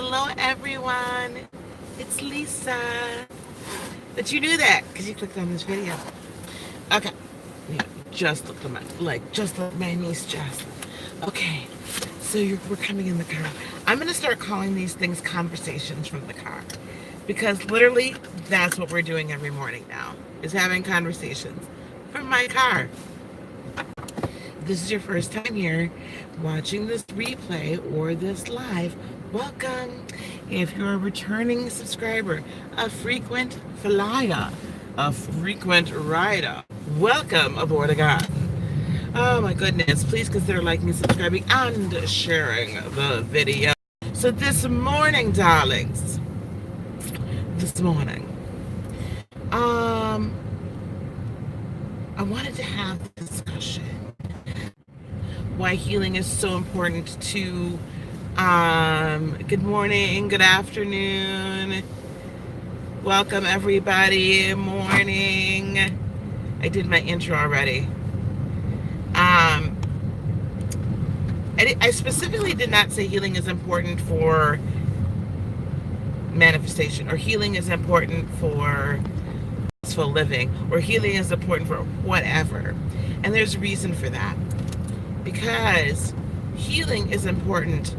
Hello, everyone. It's Lisa. But you knew that because you clicked on this video. Okay. Yeah, just looked at just like my niece Jess. Okay. So we're coming in the car. I'm going to start calling these things conversations from the car. Because literally, that's what we're doing every morning now, is having conversations from my car. This is your first time here watching this replay or this live, welcome. If you're a returning subscriber, a frequent flyer, a frequent rider, welcome aboard again. Oh my goodness, please consider liking, subscribing, and sharing the video. So this morning, darlings, this morning, I wanted to have a discussion why healing is so important to good morning, good afternoon, welcome everybody, morning. I did my intro already. I specifically did not say healing is important for manifestation, or healing is important for peaceful living, or healing is important for whatever, and there's a reason for that. Because healing is important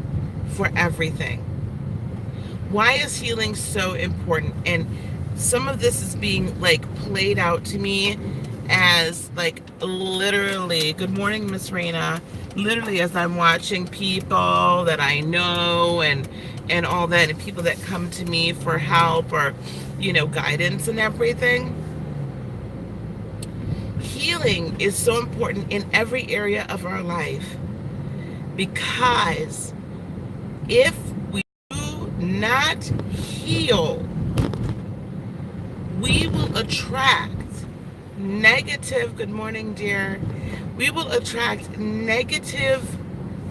for everything. Why is healing so important? And some of this is being played out to me as literally, good morning, Miss Raina, literally as I'm watching people that I know and all that, and people that come to me for help or, guidance and everything. Healing is so important in every area of our life, because if we do not heal, we will attract negative, good morning, dear, we will attract negative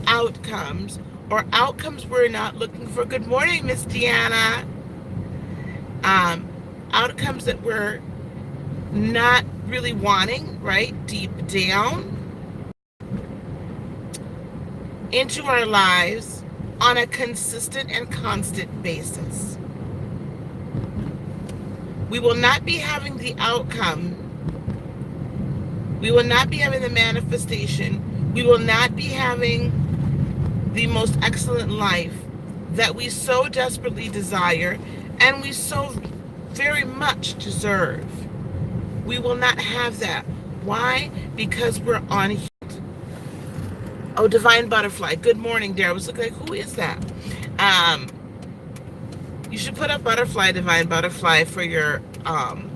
outcomes, or outcomes we're not looking for. Good morning, Miss Deanna. Outcomes that we're not really wanting, right, deep down into our lives on a consistent and constant basis. We will not be having the outcome. We will not be having the manifestation. We will not be having the most excellent life that we so desperately desire and we so very much deserve. We will not have that. Why? Because we're on heat. Oh, Divine Butterfly. Good morning, dear. I was looking who is that? You should put up Butterfly, Divine Butterfly, for your icon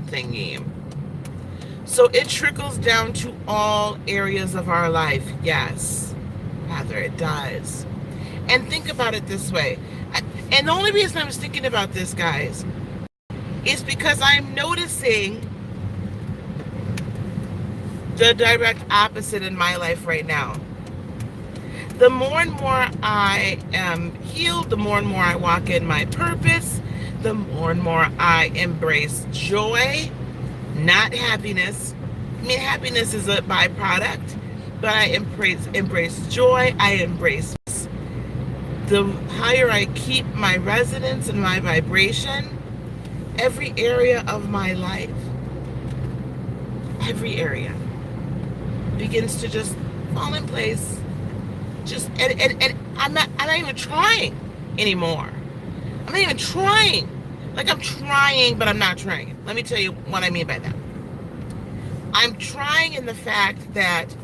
thingy. So it trickles down to all areas of our life. Yes, rather it does. And think about it this way. And the only reason I was thinking about this, guys, is because I'm noticing the direct opposite in my life right now. The more and more I am healed, the more and more I walk in my purpose, the more and more I embrace joy, not happiness. I mean, happiness is a byproduct, but I embrace joy, I embrace peace. The higher I keep my resonance and my vibration, every area of my life, every area begins to just fall in place. And I'm not even trying anymore. I'm not even trying. I'm trying, but I'm not trying. Let me tell you what I mean by that. I'm trying in the fact that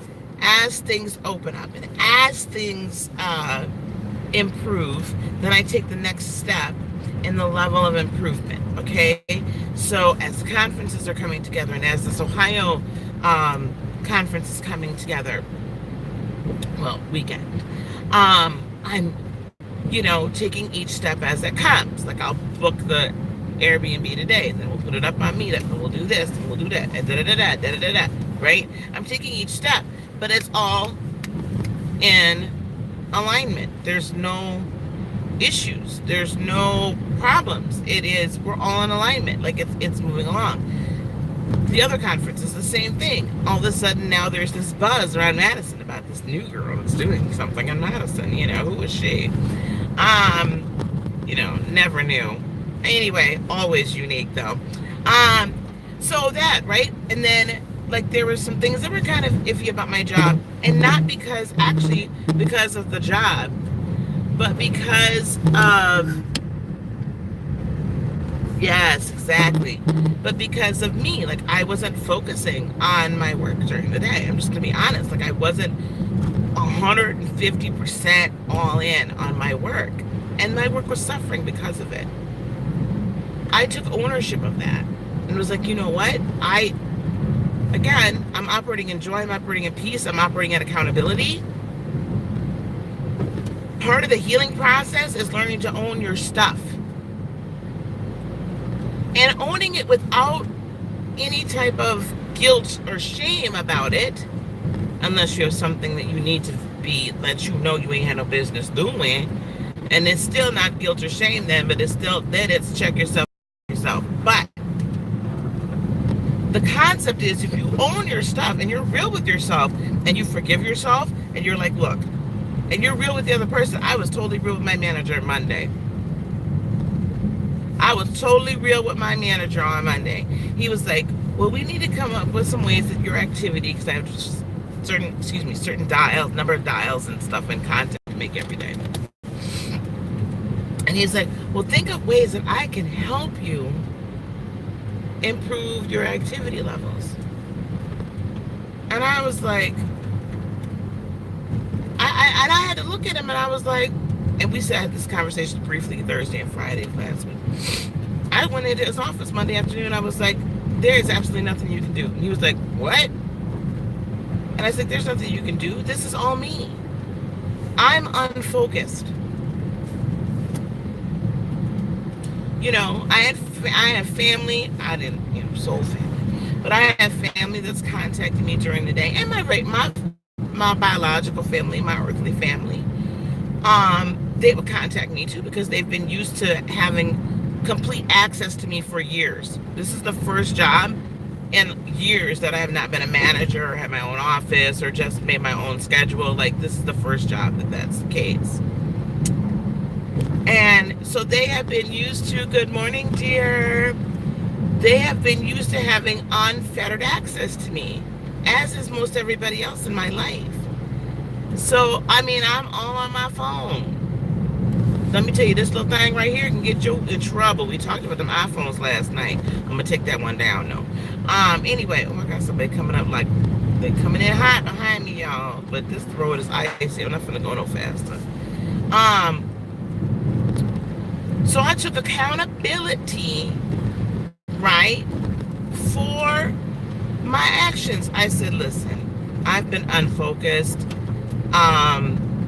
as things open up and as things improve, then I take the next step in the level of improvement, okay? So as the conferences are coming together, and as this Ohio conference is coming together, well, weekend, I'm, taking each step as it comes. I'll book the Airbnb today, and then we'll put it up on Meetup, and we'll do this, and we'll do that, and da-da-da-da, right? I'm taking each step, but it's all in alignment. There's no issues. There's no problems. We're all in alignment. It's moving along. The other conference is the same thing. All of a sudden now there's this buzz around Madison about this new girl that's doing something in Madison. Who is she? Never knew. Anyway, always unique though. Um, so that, right? And then like there were some things that were kind of iffy about my job, and not because of the job, but because of, yes, exactly. But because of me, like I wasn't focusing on my work during the day. I'm just gonna be honest. Like I wasn't 150% all in on my work. And my work was suffering because of it. I took ownership of that and was like, you know what? I'm operating in joy, I'm operating in peace, I'm operating at accountability. Part of the healing process is learning to own your stuff. And owning it without any type of guilt or shame about it, unless you have something that you need to let you know you ain't had no business doing. And it's still not guilt or shame then, but it's check yourself. But the concept is if you own your stuff and you're real with yourself and you forgive yourself and you're like, look, and you're real with the other person. I was totally real with my manager Monday. I was totally real with my manager on Monday. He was like, well, we need to come up with some ways that your activity, because I have just certain dials, number of dials and stuff and content to make every day. And he's like, well, think of ways that I can help you improve your activity levels. And I was like, I had to look at him and I was like, and we had this conversation briefly Thursday and Friday of last week. I went into his office Monday afternoon. I was like, there is absolutely nothing you can do. And he was like, what? And I said, there's nothing you can do. This is all me. I'm unfocused. I have family. I didn't, soul family. But I have family that's contacting me during the day. And my biological family, my earthly family. They would contact me too because they've been used to having complete access to me for years. This is the first job in years that I have not been a manager or had my own office or just made my own schedule. Like this is the first job that's the case. And so they have been used to, good morning, dear. They have been used to having unfettered access to me, as is most everybody else in my life. So, I'm all on my phone. Let me tell you, this little thing right here can get you in trouble. We talked about them iPhones last night. I'm going to take that one down, though. Anyway, oh my God, somebody coming up like, they're coming in hot behind me, y'all. But this road is icy. I'm not going to go no faster. So I took accountability, right, for my actions. I said, listen, I've been unfocused.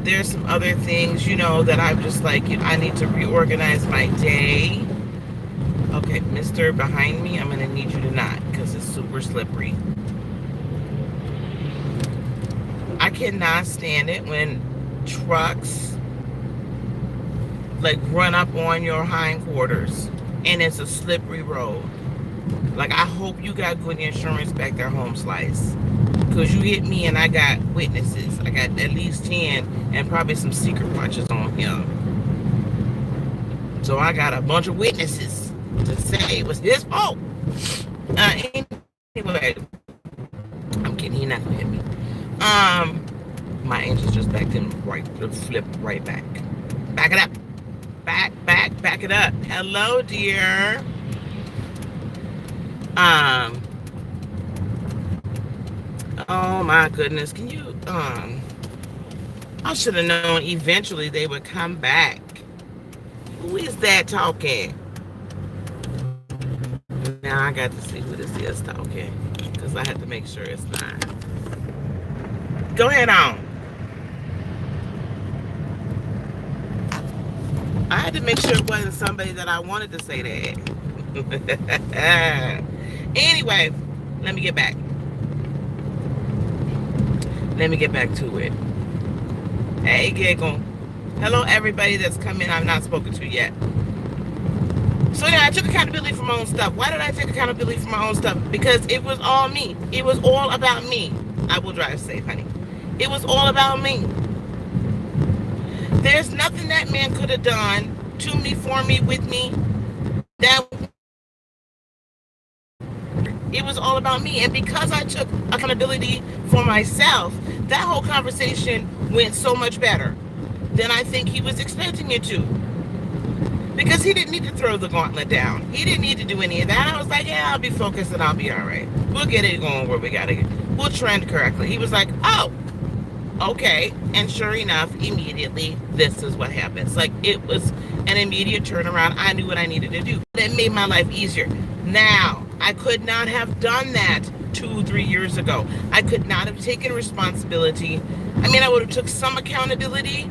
There's some other things, that I'm just like, I need to reorganize my day. Okay, mister behind me, I'm going to need you to not because it's super slippery. I cannot stand it when trucks like run up on your hindquarters and it's a slippery road. Like I hope you got good insurance back there, home slice, because you hit me and I got witnesses. I got at least 10 and probably some secret punches on him. So I got a bunch of witnesses to say it was his fault. Anyway, I'm kidding, he's not gonna hit me. My engine's just backed in flipped right back. Back it up. Back it up. Hello, dear. Oh my goodness. Can you, I should have known eventually they would come back. Who is that talking? Now I got to see who this is talking, because I had to make sure it's not. Go ahead on. I had to make sure it wasn't somebody that I wanted to say that. Anyway, let me get back. Let me get back to it. Hey, Giggle. Hello, everybody that's come in I've not spoken to yet. So yeah, I took accountability for my own stuff. Why did I take accountability for my own stuff? Because it was all me. It was all about me. I will drive safe, honey. It was all about me. There's nothing that man could have done to me, for me, with me. That it was all about me. And because I took accountability for myself, that whole conversation went so much better than I think he was expecting it to. Because he didn't need to throw the gauntlet down. He didn't need to do any of that. I was like, yeah, I'll be focused and I'll be all right. We'll get it going where we got to get. We'll trend correctly. He was like, oh, okay. And sure enough, immediately, this is what happens. Like, it was an immediate turnaround. I knew what I needed to do. It made my life easier. Now, I could not have done that 2-3 years ago. I could not have taken responsibility. I mean, I would have took some accountability,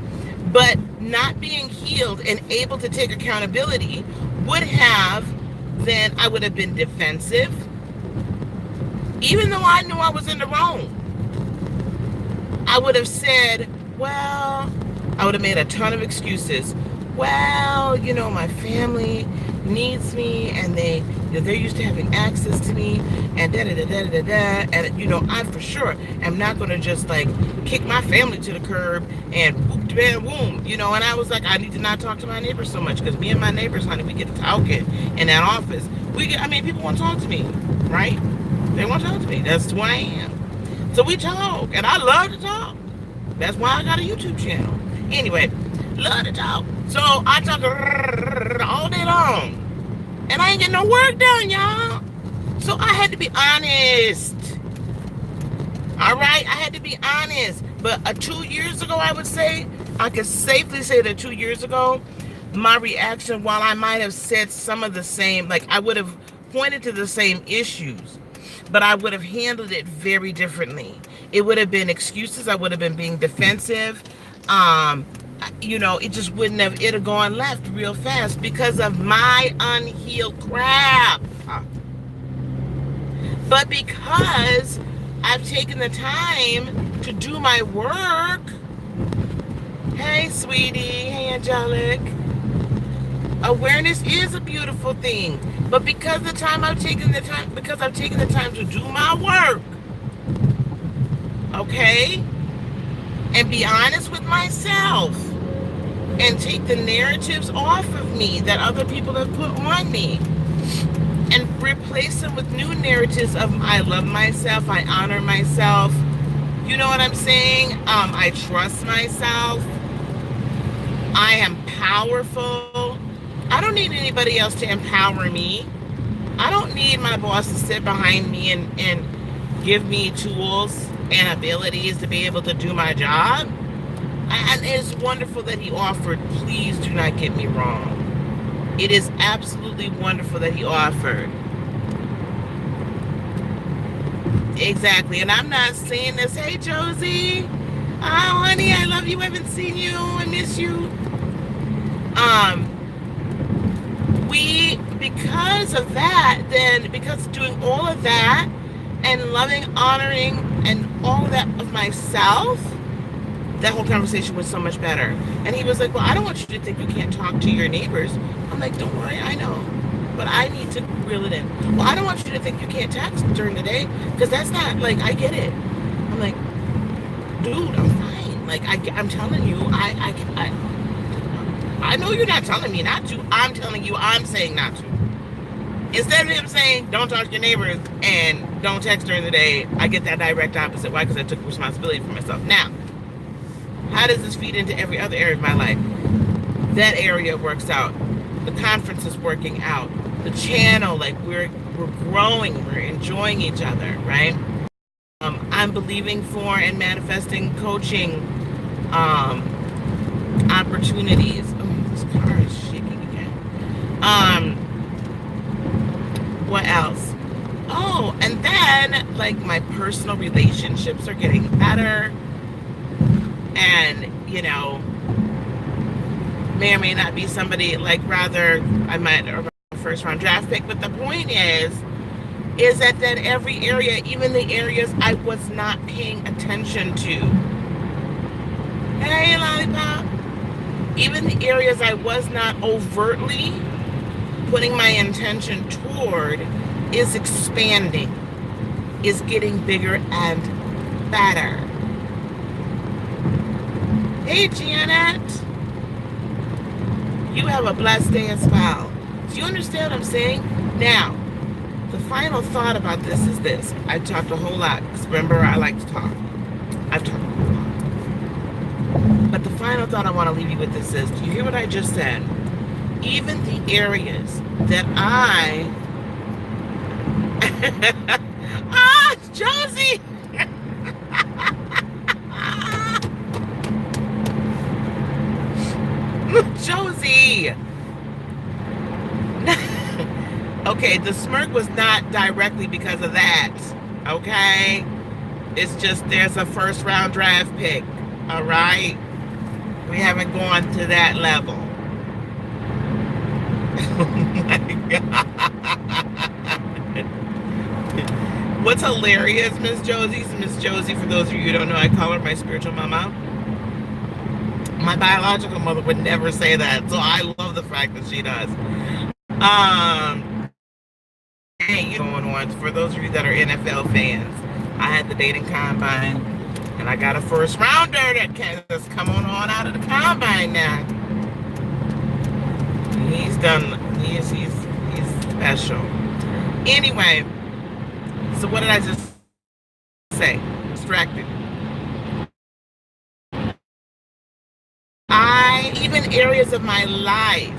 but not being healed and able to take accountability would have, then I would have been defensive, even though I knew I was in the wrong. I would have said, well, I would have made a ton of excuses. Well, you know, my family needs me, and they're used to having access to me, and and you know, I for sure am not going to just like kick my family to the curb and whoop bam boom, you know. And I was like, I need to not talk to my neighbors so much, because me and my neighbors, honey, we get to talking in that office. I mean, people want to talk to me, right? They want to talk to me. That's who I am. So we talk, and I love to talk. That's why I got a YouTube channel. Anyway, love to talk. So I talk all day long, and I ain't getting no work done, y'all. So I had to be honest. All right, I had to be honest. But 2 years ago, I would say, I could safely say that 2 years ago, my reaction, while I might have said some of the same, like I would have pointed to the same issues, but I would have handled it very differently. It would have been excuses. I would have been being defensive. You know, it just wouldn't have, it'd have gone left real fast because of my unhealed crap. But because I've taken the time to do my work, hey, sweetie, hey, angelic, awareness is a beautiful thing. But because I've taken the time to do my work, okay, and be honest with myself, and take the narratives off of me that other people have put on me, and replace them with new narratives of I love myself, I honor myself, you know what I'm saying? I trust myself, I am powerful. I don't need anybody else to empower me. I don't need my boss to sit behind me and give me tools and abilities to be able to do my job. And it's wonderful that he offered. Please do not get me wrong. It is absolutely wonderful that he offered. Exactly. And I'm not saying this, hey, Josie. Oh, honey, I love you. I haven't seen you. I miss you. Because of that, then, because doing all of that and loving, honoring, and all of that of myself, that whole conversation was so much better. And he was like, well, I don't want you to think you can't talk to your neighbors. I'm like, don't worry, I know. But I need to reel it in. Well, I don't want you to think you can't text during the day, because that's not, like, I get it. I'm like, dude, I'm fine. Like, I'm telling you, I know you're not telling me not to. I'm telling you, I'm saying not to. Instead of him saying, don't talk to your neighbors and don't text during the day, I get that direct opposite. Why? Because I took responsibility for myself. Now, how does this feed into every other area of my life? That area works out. The conference is working out. The channel, like we're growing, we're enjoying each other, right? I'm believing for and manifesting coaching opportunities. Oh, this car is shaking again. What else? Oh, and then like my personal relationships are getting better, and you know, may or may not be somebody, like, rather I might a first round draft pick, but the point is that every area, even the areas I was not paying attention to, hey lollipop, even the areas I was not overtly putting my intention toward is expanding, is getting bigger and better. Hey Janet, You have a blessed day as well. Do you understand what I'm saying? Now, the final thought about this is this. I talked a whole lot, because remember, I like to talk. I've talked a whole lot. But the final thought I want to leave you with this is, do you hear what I just said? Even the areas that I... ah, Josie! Josie! Okay, the smirk was not directly because of that. Okay? It's just there's a first round draft pick. All right? We haven't gone to that level. Oh my God. What's hilarious, Miss Josie? Miss Josie, for those of you who don't know, I call her my spiritual mama. My biological mother would never say that, so I love the fact that she does. Hey, going on, for those of you that are NFL fans, I had the dating combine, and I got a first rounder that has come on out of the combine now. He's done. He's special. Anyway, so what did I just say? Distracted. Even areas of my life,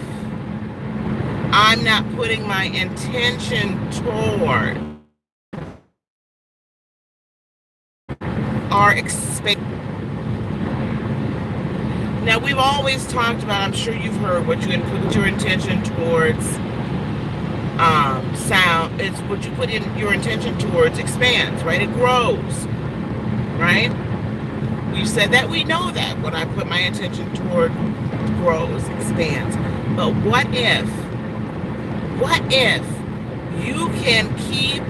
I'm not putting my intention toward or expect. Now, we've always talked about, I'm sure you've heard, what you put your intention towards sound. It's what you put in your intention towards expands, right? It grows, right? We've said that, we know that. What I put my intention toward grows, expands. But what if you can keep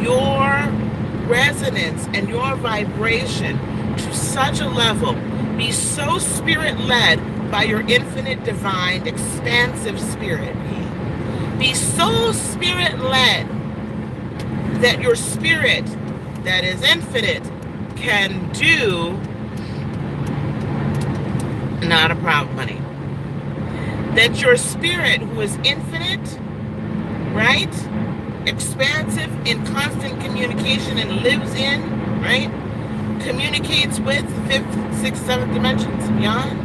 your resonance and your vibration to such a level, be so spirit-led by your infinite, divine, expansive spirit, be so spirit-led that your spirit that is infinite can do, not a problem, honey. That your spirit, who is infinite, right, expansive, in constant communication and lives in, right, communicates with fifth, sixth, seventh dimensions, beyond,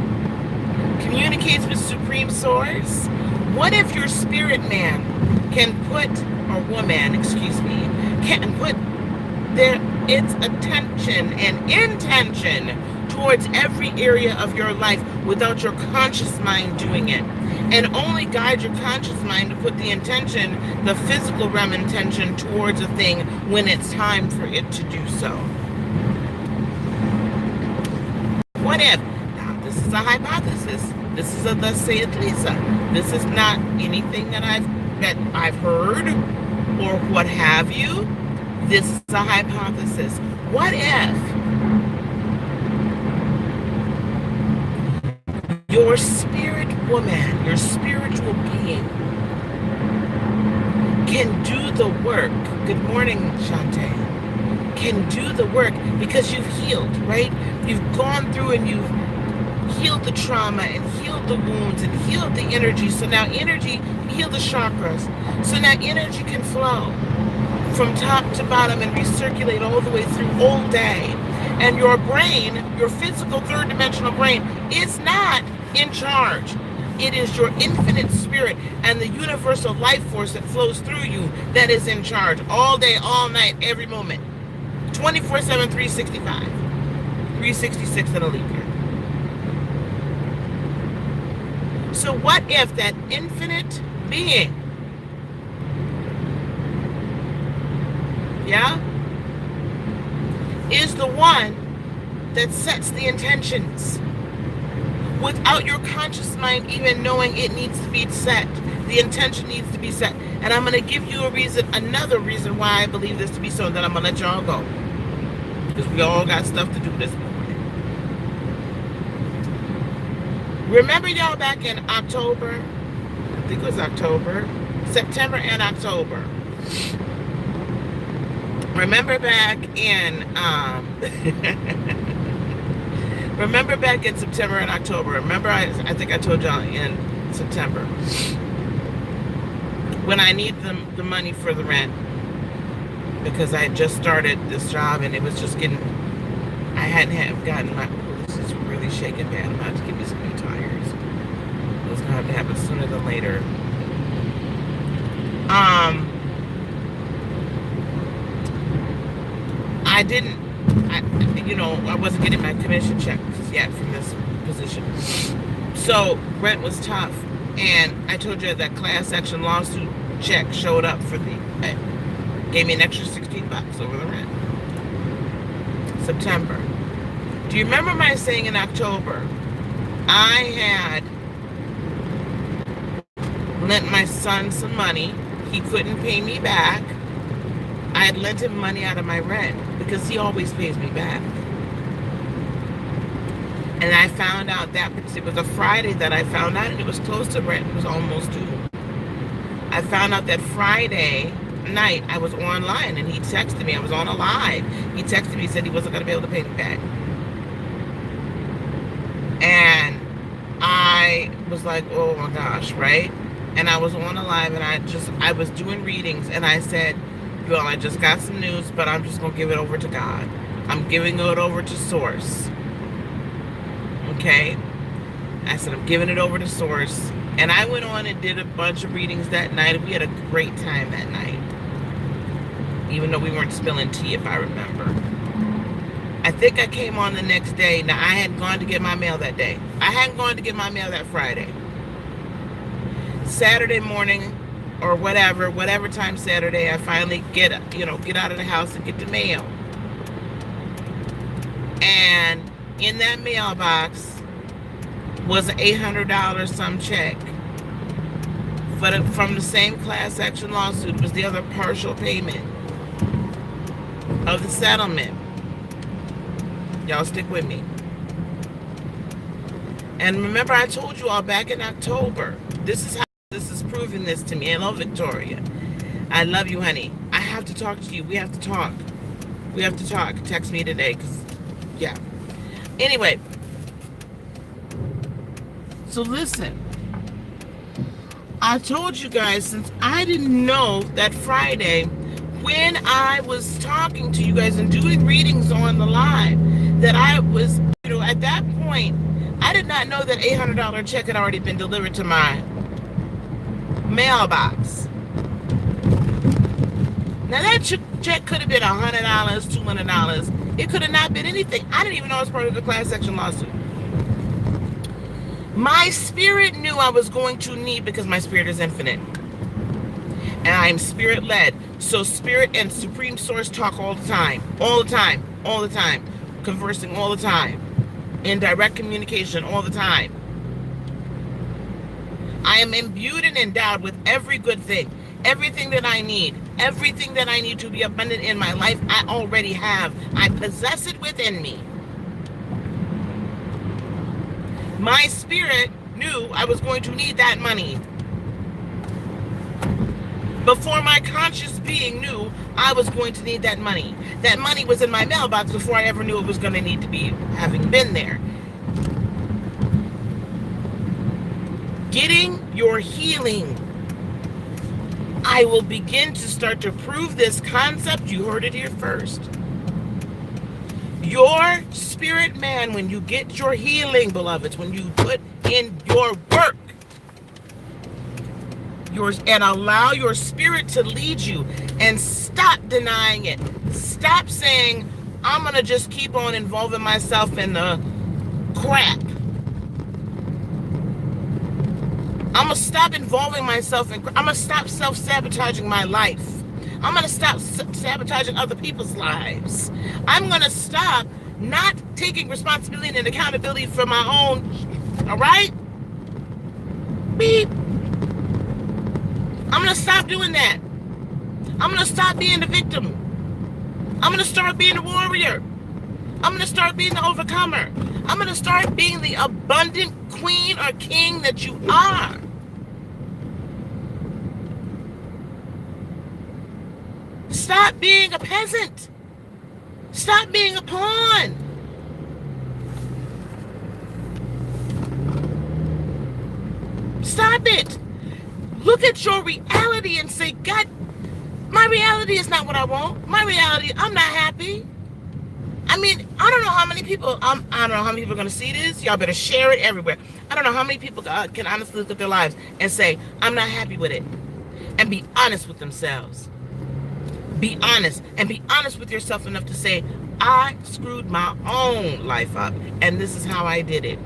communicates with Supreme Source. What if your spirit man can put, or woman, excuse me, can put its attention and intention towards every area of your life without your conscious mind doing it, and only guide your conscious mind to put the intention, the physical realm intention, towards a thing when it's time for it to do so? What if? Now, this is a hypothesis. This is a thus saith Lisa. This is not anything that I've heard or what have you. This is a hypothesis. What if your spirit woman, your spiritual being, can do the work? Good morning, Shantae. Can do the work because you've healed, right? You've gone through and you've healed the trauma and healed the wounds and healed the energy. So now energy, heal the chakras. So now energy can flow from top to bottom and recirculate all the way through all day. And your brain, your physical third dimensional brain, is not in charge. It is your infinite spirit and the universal life force that flows through you that is in charge all day, all night, every moment. 24/7, 365. 366 in a leap year. So what if that infinite being, yeah, is the one that sets the intentions without your conscious mind even knowing it needs to be set? The intention needs to be set. And I'm going to give you a reason, another reason why I believe this to be so, and then I'm going to let y'all go, because we all got stuff to do this morning. Remember, y'all, back in October, I think it was October, September and October. Remember back in Remember back in September and October. Remember, I think I told y'all in September when I need the money for the rent because I had just started this job and it was just getting. I hadn't gotten my. Oh, this is really shaking bad. I'm about to give me some new tires. It's gonna have to happen sooner than later. I didn't. I wasn't getting my commission checks yet from this position. So rent was tough. And I told you that class action lawsuit check showed up for gave me an extra $16 over the rent. September. Do you remember my saying in October? I had lent my son some money. He couldn't pay me back. I had lent him money out of my rent because he always pays me back. And I found out that it was a Friday that I found out, and it was close to rent. It was almost due. I found out that Friday night I was online, and he texted me. I was on a live. He texted me, said he wasn't going to be able to pay me back. And I was like, oh my gosh, right? And I was on a live, and I was doing readings, and I said, well, I just got some news, but I'm just going to give it over to God. I'm giving it over to Source. Okay? I said, I'm giving it over to Source. And I went on and did a bunch of readings that night, and we had a great time that night. Even though we weren't spilling tea, if I remember. I think I came on the next day. Now, I hadn't gone to get my mail that day. I hadn't gone to get my mail that Friday. Saturday morning, or whatever time Saturday, I finally get out of the house and get the mail. And in that mailbox was an $800 some check from the same class action lawsuit. It was the other partial payment of the settlement. Y'all stick with me. And remember, I told you all back in October, this is proving this to me. Hello, Victoria. I love you, honey. I have to talk to you. We have to talk. Text me today, because, yeah. Anyway. So listen. I told you guys, since I didn't know that Friday, when I was talking to you guys and doing readings on the live, that I was, at that point, I did not know that $800 check had already been delivered to my mailbox. Now that check could have been $100, $200. It could have not been anything. I didn't even know it was part of the class action lawsuit. My spirit knew I was going to need, because my spirit is infinite. And I'm spirit led. So spirit and supreme source talk all the time. Conversing all the time. In direct communication all the time. I am imbued and endowed with every good thing. Everything that I need. Everything that I need to be abundant in my life, I already have. I possess it within me. My spirit knew I was going to need that money. Before my conscious being knew I was going to need that money. That money was in my mailbox before I ever knew it was going to need to be having been there. Getting your healing. I will begin to start to prove this concept. You heard it here first. Your spirit man, when you get your healing, beloveds, when you put in your work, and allow your spirit to lead you, and stop denying it. Stop saying, I'm going to just keep on involving myself in the crap. I'm going to stop involving myself in, I'm going to stop self-sabotaging my life. I'm going to stop sabotaging other people's lives. I'm going to stop not taking responsibility and accountability for my own, all right? Beep. I'm going to stop doing that. I'm going to stop being the victim. I'm going to start being the warrior. I'm going to start being the overcomer. I'm going to start being the abundant queen or king that you are. Stop being a peasant. Stop being a pawn. Stop it. Look at your reality and say, God, my reality is not what I want. My reality, I'm not happy. I mean, I don't know how many people, I don't know how many people are going to see this. Y'all better share it everywhere. I don't know how many people can honestly look at their lives and say, I'm not happy with it. And be honest with themselves. Be honest. And be honest with yourself enough to say, I screwed my own life up. And this is how I did it.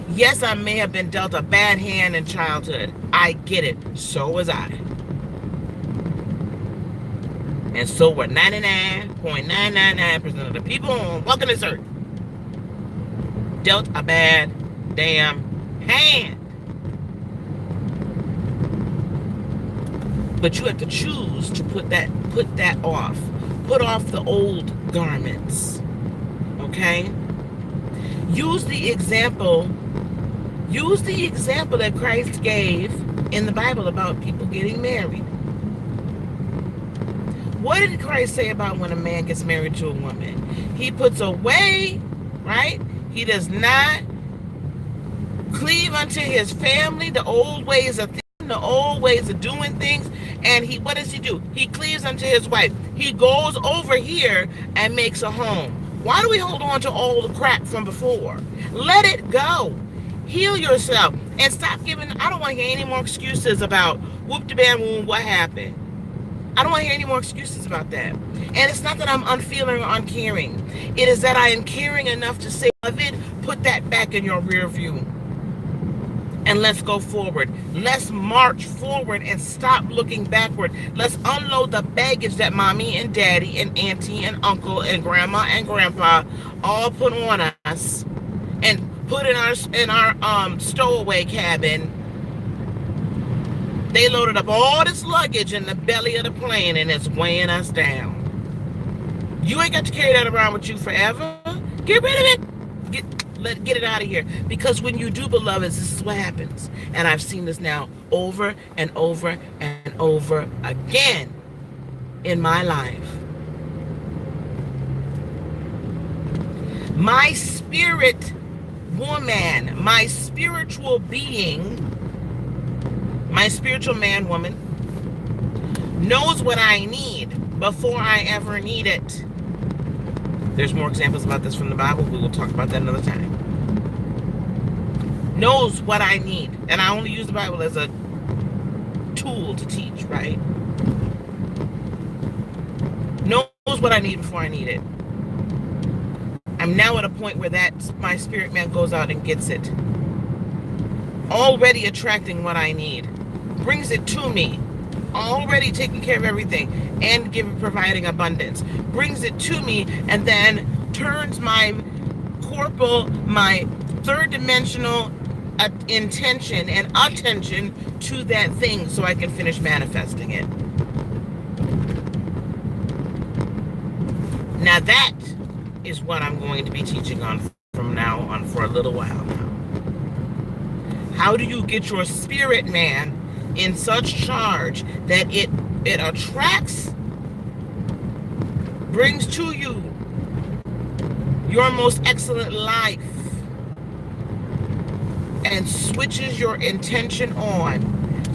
Yes, I may have been dealt a bad hand in childhood. I get it. So was I. And so were 99.999% of the people on walking this earth. Dealt a bad damn hand. But you have to choose to put that off. Put off the old garments. Okay? Use the example that Christ gave in the Bible about people getting married. What did Christ say about when a man gets married to a woman? He puts away, right? He does not cleave unto his family, the old ways of thinking, the old ways of doing things. And what does he do? He cleaves unto his wife. He goes over here and makes a home. Why do we hold on to all the crap from before? Let it go. Heal yourself and stop giving. I don't want to hear any more excuses about whoop-de-bam-woom, what happened. I don't want to hear any more excuses about that. And it's not that I'm unfeeling or uncaring. It is that I am caring enough to say, beloved, put that back in your rear view. And let's go forward. Let's march forward and stop looking backward. Let's unload the baggage that mommy and daddy and auntie and uncle and grandma and grandpa all put on us and put in our stowaway cabin. They loaded up all this luggage in the belly of the plane and it's weighing us down. You ain't got to carry that around with you forever. Get rid of it. Get it out of here. Because when you do, beloveds, this is what happens. And I've seen this now over and over and over again in my life. My spirit woman, my spiritual being, my spiritual man, woman, knows what I need before I ever need it. There's more examples about this from the Bible. We will talk about that another time. Knows what I need. And I only use the Bible as a tool to teach, right? Knows what I need before I need it. I'm now at a point where my spirit man goes out and gets it. Already attracting what I need. Brings it to me. Already taking care of everything and providing abundance. Brings it to me and then turns my corporal, my third dimensional intention and attention to that thing so I can finish manifesting it. Now that is what I'm going to be teaching on from now on for a little while now. How do you get your spirit man in such charge that it attracts, brings to you your most excellent life, and switches your intention on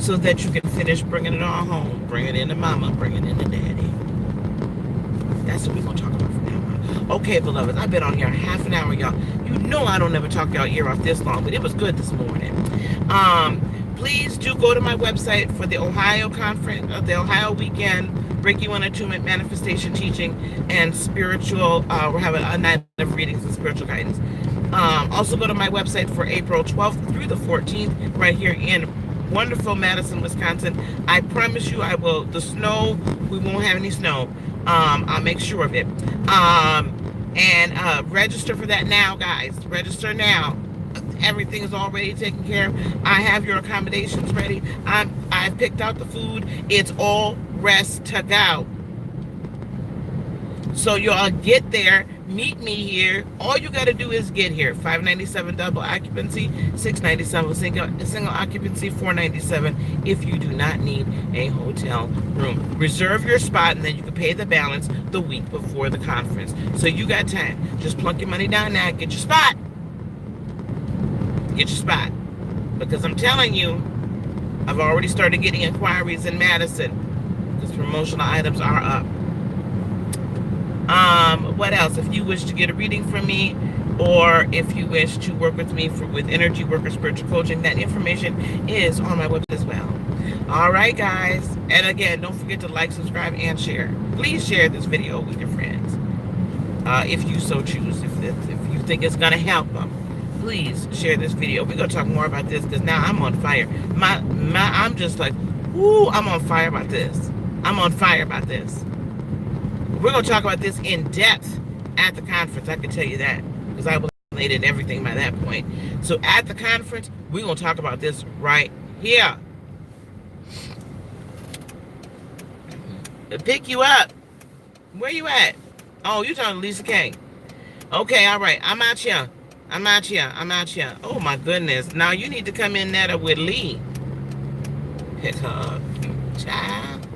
so that you can finish bringing it all home, bring it into mama, bring it into daddy. That's what we're going to talk about from now on. Okay, beloveds, I've been on here half an hour, y'all. You know I don't ever talk y'all ear off this long, but it was good this morning. Please do go to my website for the Ohio conference, the Ohio weekend, Reiki 1 Attunement, Manifestation Teaching, and Spiritual, we're having a night of readings and spiritual guidance. Also go to my website for April 12th through the 14th, right here in wonderful Madison, Wisconsin. I promise you the snow, we won't have any snow. I'll make sure of it. And register for that now, guys. Register now. Everything is already taken care of. I have your accommodations ready. I've picked out the food. It's all rest to go. So y'all get there. Meet me here. All you got to do is get here. $597 double occupancy, $697 single occupancy, $497 if you do not need a hotel room. Reserve your spot and then you can pay the balance the week before the conference. So you got time. Just plunk your money down now. Get your spot. Get your spot. Because I'm telling you, I've already started getting inquiries in Madison because promotional items are up. What else? If you wish to get a reading from me, or if you wish to work with me with energy worker spiritual coaching, that information is on my website as well. All right, guys. And again, don't forget to like, subscribe, and share. Please share this video with your friends, if you so choose. If you think it's gonna help them, please share this video. We're gonna talk more about this because now I'm on fire. I'm just like, ooh, I'm on fire about this. I'm on fire about this. We're going to talk about this in depth at the conference. I can tell you that because I was late in everything by that point. So at the conference, we're going to talk about this right here. Pick you up. Where you at? Oh, you're talking to Lisa K. Okay, all right. I'm out here. I'm out here. I'm out here. Oh, my goodness. Now you need to come in there with Lee. Pick her up, child.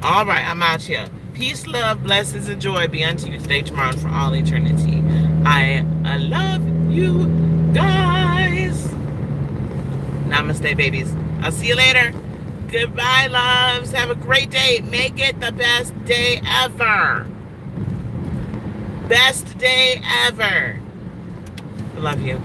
All right, I'm out here. Peace, love, blessings, and joy be unto you today, tomorrow, and for all eternity. I love you guys. Namaste, babies. I'll see you later. Goodbye, loves. Have a great day. Make it the best day ever. Best day ever. I love you.